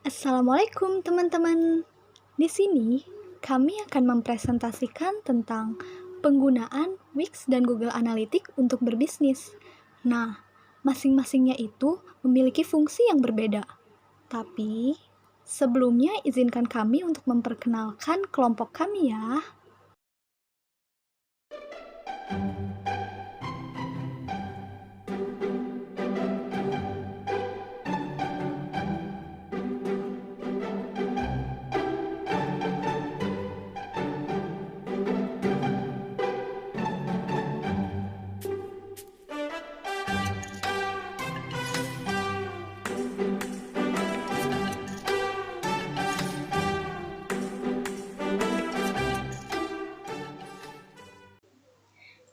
Assalamualaikum teman-teman. Di sini kami akan mempresentasikan tentang penggunaan Wix dan Google Analytics untuk berbisnis. Nah, masing-masingnya itu memiliki fungsi yang berbeda. Tapi sebelumnya izinkan kami untuk memperkenalkan kelompok kami ya.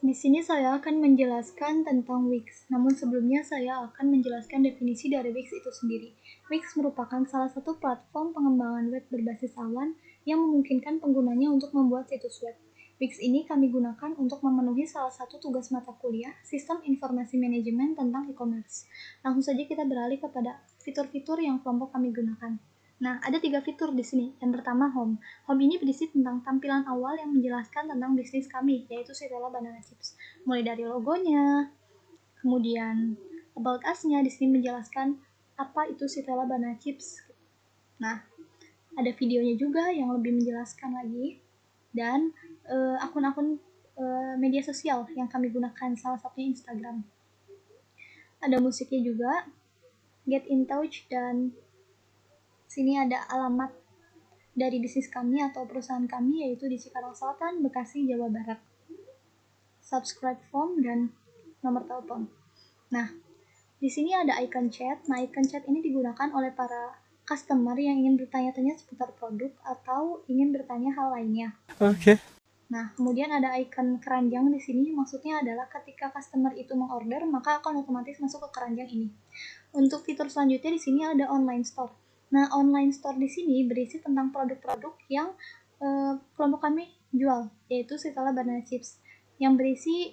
Di sini saya akan menjelaskan tentang Wix. Namun sebelumnya saya akan menjelaskan definisi dari Wix itu sendiri. Wix merupakan salah satu platform pengembangan web berbasis awan yang memungkinkan penggunanya untuk membuat situs web. Wix ini kami gunakan untuk memenuhi salah satu tugas mata kuliah, Sistem Informasi Manajemen tentang e-commerce. Langsung saja kita beralih kepada fitur-fitur yang kelompok kami gunakan. Nah, ada 3 fitur di sini. Yang pertama, Home. Home ini berisi tentang tampilan awal yang menjelaskan tentang bisnis kami, yaitu Sitella Banana Chips. Mulai dari logonya, kemudian About Us-nya di sini menjelaskan apa itu Sitella Banana Chips. Nah, ada videonya juga yang lebih menjelaskan lagi, dan akun-akun media sosial yang kami gunakan, salah satunya Instagram. Ada musiknya juga, Get in Touch, dan sini ada alamat dari bisnis kami atau perusahaan kami, yaitu di Cikarang Selatan, Bekasi, Jawa Barat. Subscribe form dan nomor telepon. Nah, di sini ada icon chat. Nah, icon chat ini digunakan oleh para customer yang ingin bertanya-tanya seputar produk atau ingin bertanya hal lainnya. Oke. Nah, kemudian ada icon keranjang di sini, maksudnya adalah ketika customer itu mengorder, maka akan otomatis masuk ke keranjang ini. Untuk fitur selanjutnya di sini ada online store. Nah, online store di sini berisi tentang produk-produk yang kelompok kami jual, yaitu Sitella Banana Chips, yang berisi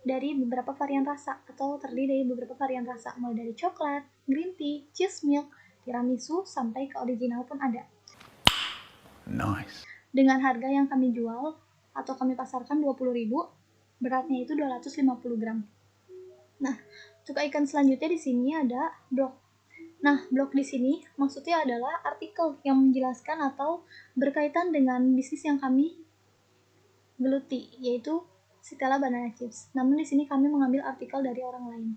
dari beberapa varian rasa atau terdiri dari beberapa varian rasa, mulai dari coklat, green tea, cheese milk, tiramisu, sampai ke original pun ada. Nice. Dengan harga yang kami jual atau kami pasarkan 20.000, beratnya itu 250 gram. Nah, untuk icon selanjutnya di sini ada blog. Nah, blog di sini maksudnya adalah artikel yang menjelaskan atau berkaitan dengan bisnis yang kami geluti, yaitu Sitella Banana Chips. Namun di sini kami mengambil artikel dari orang lain.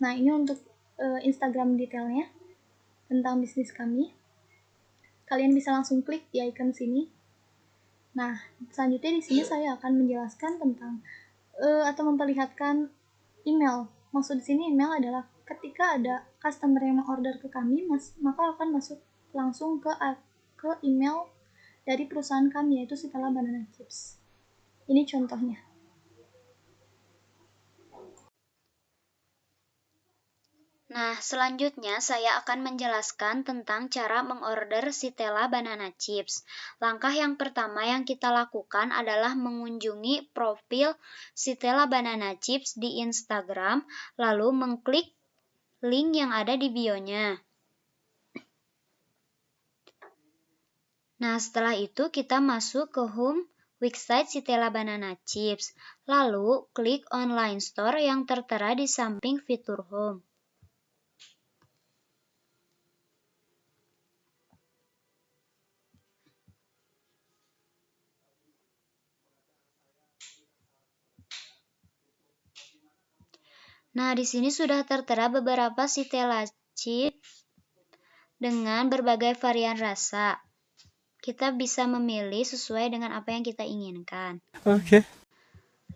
Nah, ini untuk Instagram detailnya tentang bisnis kami. Kalian bisa langsung klik di icon sini. Nah, selanjutnya di sini saya akan menjelaskan tentang atau memperlihatkan email. Maksud di sini email adalah ketika ada customer yang mengorder ke kami, maka akan masuk langsung ke email dari perusahaan kami, yaitu Sitella Banana Chips. Ini contohnya. Nah, selanjutnya saya akan menjelaskan tentang cara mengorder Sitella Banana Chips. Langkah yang pertama yang kita lakukan adalah mengunjungi profil Sitella Banana Chips di Instagram, lalu mengklik link yang ada di bio-nya. Nah, setelah itu kita masuk ke home website Sitella Banana Chips, lalu klik online store yang tertera di samping fitur home. Nah, di sini sudah tertera beberapa Sitella Chips dengan berbagai varian rasa. Kita bisa memilih sesuai dengan apa yang kita inginkan. Oke.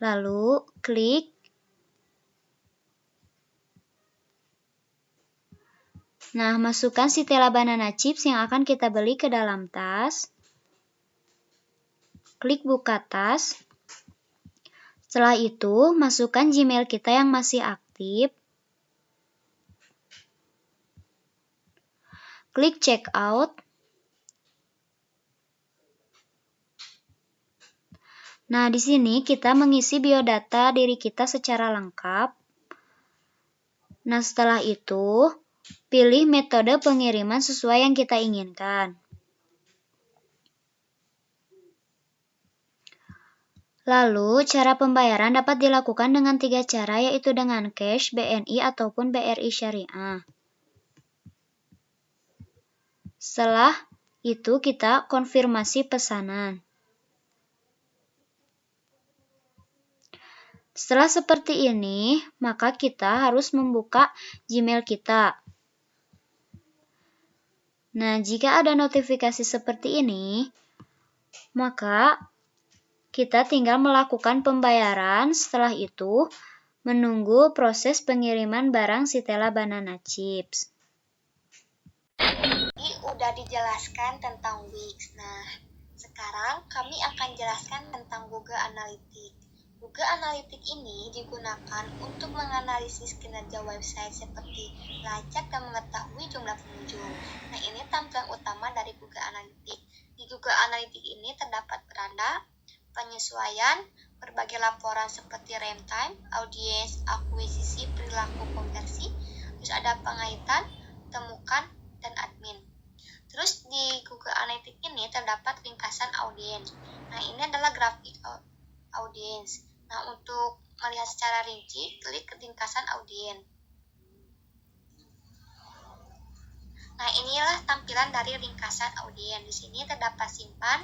Lalu, klik Nah, masukkan Sitella Banana Chips yang akan kita beli ke dalam tas. Klik buka tas. Setelah itu, masukkan Gmail kita yang masih aktif. Klik checkout. Nah, di sini kita mengisi biodata diri kita secara lengkap. Nah, setelah itu, Pilih metode pengiriman sesuai yang kita inginkan. Lalu, cara pembayaran dapat dilakukan dengan 3 cara, yaitu dengan cash, BNI, ataupun BRI Syariah. Setelah itu, kita konfirmasi pesanan. Setelah seperti ini, maka kita harus membuka Gmail kita. Nah, jika ada notifikasi seperti ini, maka kita tinggal melakukan pembayaran. Setelah itu, menunggu proses pengiriman barang Sitela Banana Chips. Ini udah dijelaskan tentang Wix. Nah, sekarang kami akan jelaskan tentang Google Analytics. Google Analytics ini digunakan untuk menganalisis kinerja website seperti melacak dan mengetahui jumlah pengunjung. Nah, ini tampilan utama dari Google Analytics. Di Google Analytics ini terdapat beranda, penyesuaian, berbagai laporan seperti runtime, audiens, akuisisi, perilaku konversi, terus ada pengaitan, temukan, dan admin. Terus di Google Analytics ini terdapat ringkasan audiens. Nah, ini adalah grafik audiens. Nah, untuk melihat secara rinci, klik ke ringkasan audiens. Nah, inilah tampilan dari ringkasan audiens. Di sini terdapat simpan,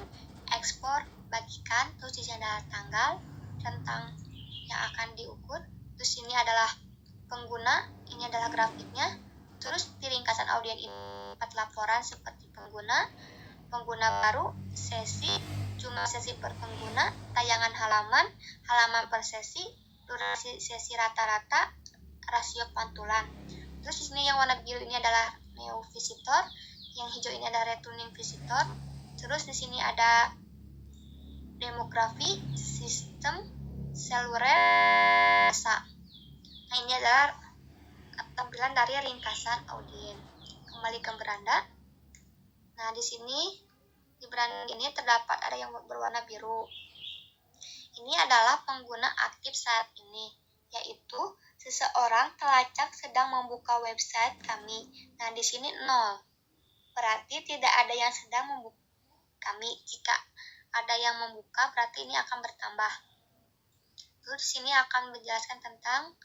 ekspor, bagikan, terus di sini adalah tanggal, rentang yang akan diukur, terus ini adalah pengguna, ini adalah grafiknya, terus di ringkasan audiens ini dapat laporan seperti pengguna baru, sesi, jumlah sesi per pengguna, tayangan halaman per sesi, durasi sesi rata-rata, rasio pantulan. Terus di sini yang warna biru ini adalah new visitor, yang hijau ini adalah returning visitor. Terus di sini ada demografi, sistem, seluler, rasa. Nah, ini adalah tampilan dari ringkasan audiens. Kembali ke beranda. Nah, di sini di beranda ini terdapat ada yang berwarna biru. Ini adalah pengguna aktif saat ini, yaitu seseorang telacak sedang membuka website kami. Nah, di sini 0. Berarti tidak ada yang sedang membuka kami. Jika ada yang membuka, berarti ini akan bertambah. Terus di sini akan menjelaskan tentang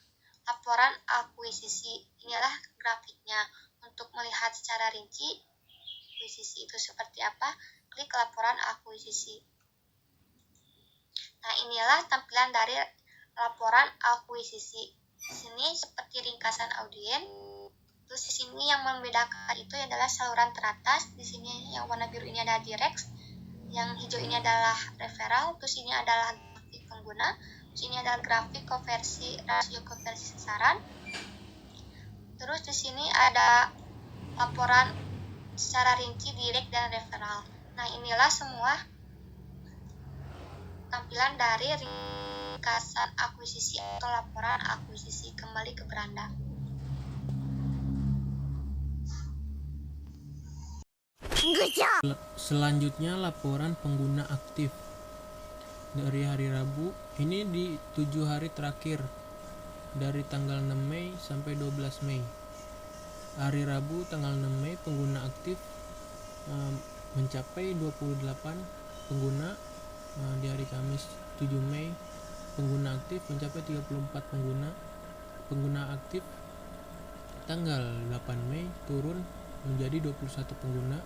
laporan akuisisi. Inilah grafiknya. Untuk melihat secara rinci akuisisi itu seperti apa, klik laporan akuisisi. Nah, inilah tampilan dari laporan akuisisi. Di sini seperti ringkasan audiens. Terus di sini yang membedakan itu adalah saluran teratas. Di sini yang warna biru ini adalah direct, yang hijau ini adalah referral, terus ini adalah grafik pengguna, terus ini adalah grafik konversi, rasio konversi sasaran. Terus di sini ada laporan secara rinci direct dan referral. Nah, inilah semua tampilan dari ringkasan akuisisi atau laporan akuisisi. Kembali ke beranda. Selanjutnya laporan pengguna aktif dari hari Rabu. Ini di 7 hari terakhir dari tanggal 6 Mei sampai 12 Mei. Hari Rabu tanggal 6 Mei pengguna aktif mencapai 28 pengguna. Di hari Kamis 7 Mei pengguna aktif mencapai 34 pengguna. Pengguna aktif tanggal 8 Mei turun menjadi 21 pengguna.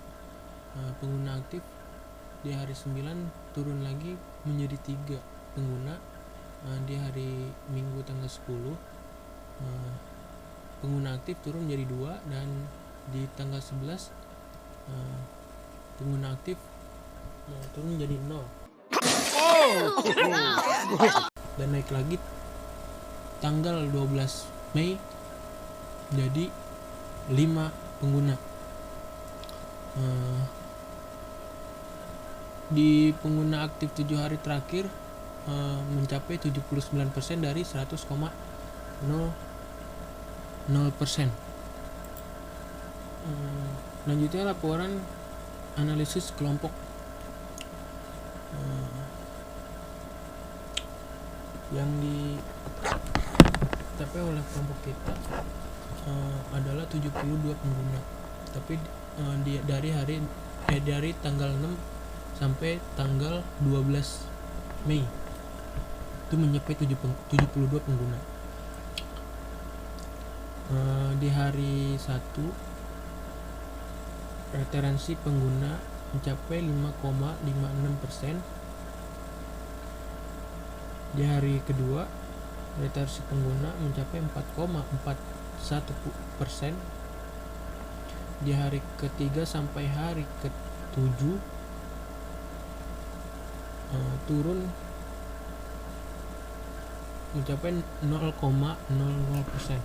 Pengguna aktif di hari 9 turun lagi menjadi 3 pengguna. Di hari Minggu tanggal 10 pengguna aktif turun menjadi 2, dan di tanggal 11 pengguna aktif turun menjadi 0 dan naik lagi tanggal 12 Mei jadi 5 pengguna. Di pengguna aktif 7 hari terakhir mencapai 79% dari 100,00%. Selanjutnya laporan analisis kelompok. Yang dicapai oleh kelompok kita adalah 72 pengguna. Tapi dari tanggal 6 sampai tanggal 12 Mei itu mencapai 72 pengguna. Di hari 1 retensi pengguna mencapai 5,56%. Di hari kedua retensi pengguna mencapai 4,41%. Di hari ketiga sampai hari ke-7 turun mencapai 0,00%.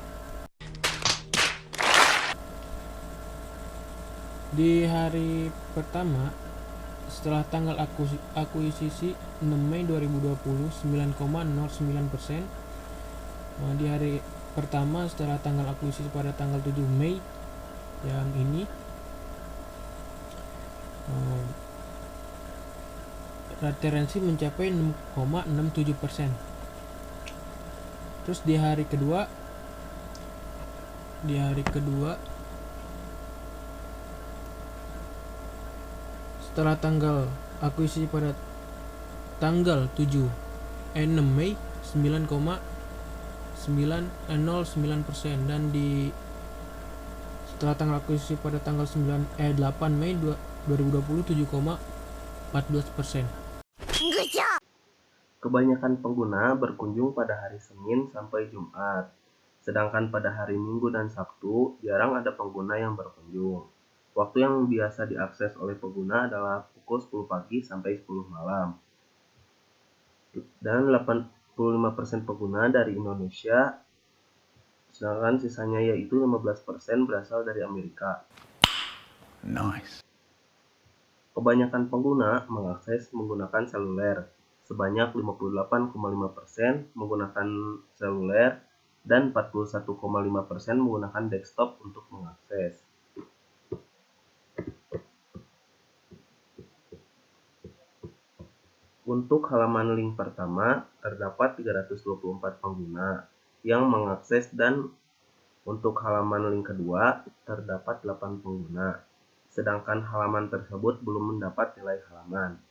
Di hari pertama setelah tanggal akuisisi 6 Mei 2020 9,09%. Di hari pertama setelah tanggal akuisisi pada tanggal 7 Mei yang ini retensi mencapai 6,67%. Terus di hari kedua setelah tanggal akuisisi pada tanggal 6 Mei 9,09%, dan setelah tanggal akuisisi pada tanggal 8 Mei 2020 7,14%. Kebanyakan pengguna berkunjung pada hari Senin sampai Jumat, sedangkan pada hari Minggu dan Sabtu jarang ada pengguna yang berkunjung. Waktu yang biasa diakses oleh pengguna adalah pukul 10 pagi sampai 10 malam. Dan 85% pengguna dari Indonesia, sedangkan sisanya yaitu 15% berasal dari Amerika. Nice. Kebanyakan pengguna mengakses menggunakan seluler, sebanyak 58,5% menggunakan seluler dan 41,5% menggunakan desktop untuk mengakses. Untuk halaman link pertama, terdapat 324 pengguna yang mengakses, dan untuk halaman link kedua, terdapat 8 pengguna, sedangkan halaman tersebut belum mendapat nilai halaman.